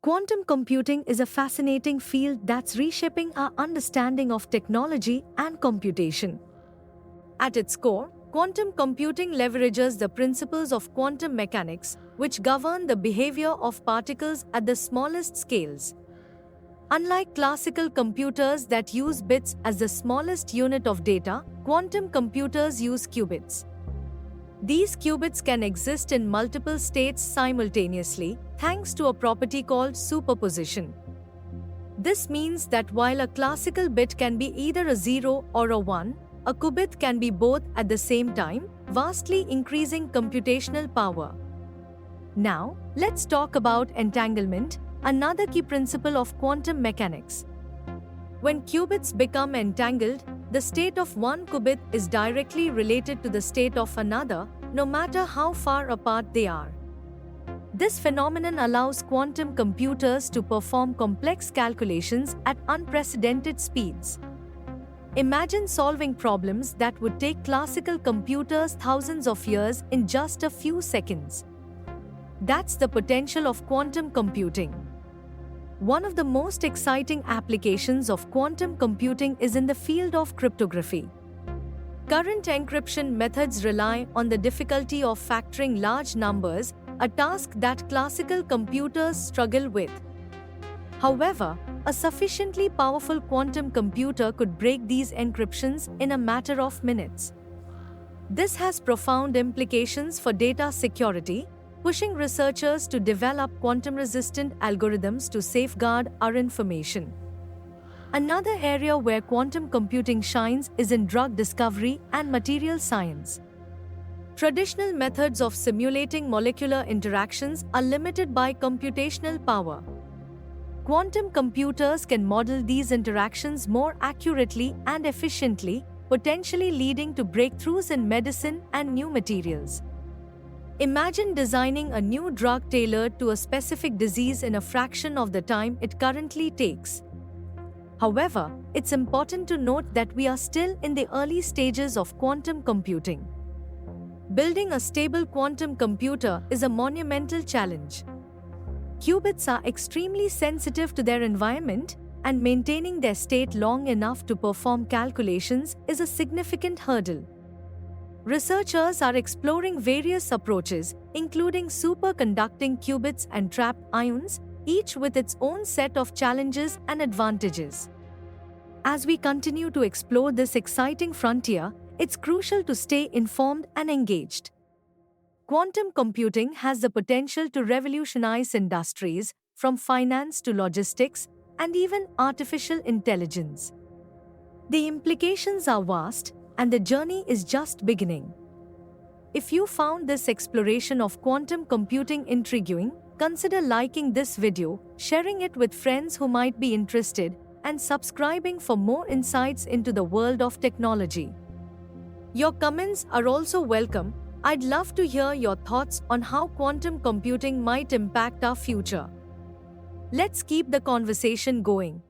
Quantum computing is a fascinating field that's reshaping our understanding of technology and computation. At its core, quantum computing leverages the principles of quantum mechanics, which govern the behavior of particles at the smallest scales. Unlike classical computers that use bits as the smallest unit of data, quantum computers use qubits. These qubits can exist in multiple states simultaneously, thanks to a property called superposition. This means that while a classical bit can be either a 0 or a 1, a qubit can be both at the same time, vastly increasing computational power. Now, let's talk about entanglement, another key principle of quantum mechanics. When qubits become entangled, the state of one qubit is directly related to the state of another, no matter how far apart they are. This phenomenon allows quantum computers to perform complex calculations at unprecedented speeds. Imagine solving problems that would take classical computers thousands of years in just a few seconds. That's the potential of quantum computing. One of the most exciting applications of quantum computing is in the field of cryptography. Current encryption methods rely on the difficulty of factoring large numbers, a task that classical computers struggle with. However, a sufficiently powerful quantum computer could break these encryptions in a matter of minutes. This has profound implications for data security, pushing researchers to develop quantum-resistant algorithms to safeguard our information. Another area where quantum computing shines is in drug discovery and material science. Traditional methods of simulating molecular interactions are limited by computational power. Quantum computers can model these interactions more accurately and efficiently, potentially leading to breakthroughs in medicine and new materials. Imagine designing a new drug tailored to a specific disease in a fraction of the time it currently takes. However, it's important to note that we are still in the early stages of quantum computing. Building a stable quantum computer is a monumental challenge. Qubits are extremely sensitive to their environment, and maintaining their state long enough to perform calculations is a significant hurdle. Researchers are exploring various approaches, including superconducting qubits and trapped ions, each with its own set of challenges and advantages. As we continue to explore this exciting frontier, it's crucial to stay informed and engaged. Quantum computing has the potential to revolutionize industries, from finance to logistics, and even artificial intelligence. The implications are vast, and the journey is just beginning. If you found this exploration of quantum computing intriguing, consider liking this video, sharing it with friends who might be interested, and subscribing for more insights into the world of technology. Your comments are also welcome. I'd love to hear your thoughts on how quantum computing might impact our future. Let's keep the conversation going.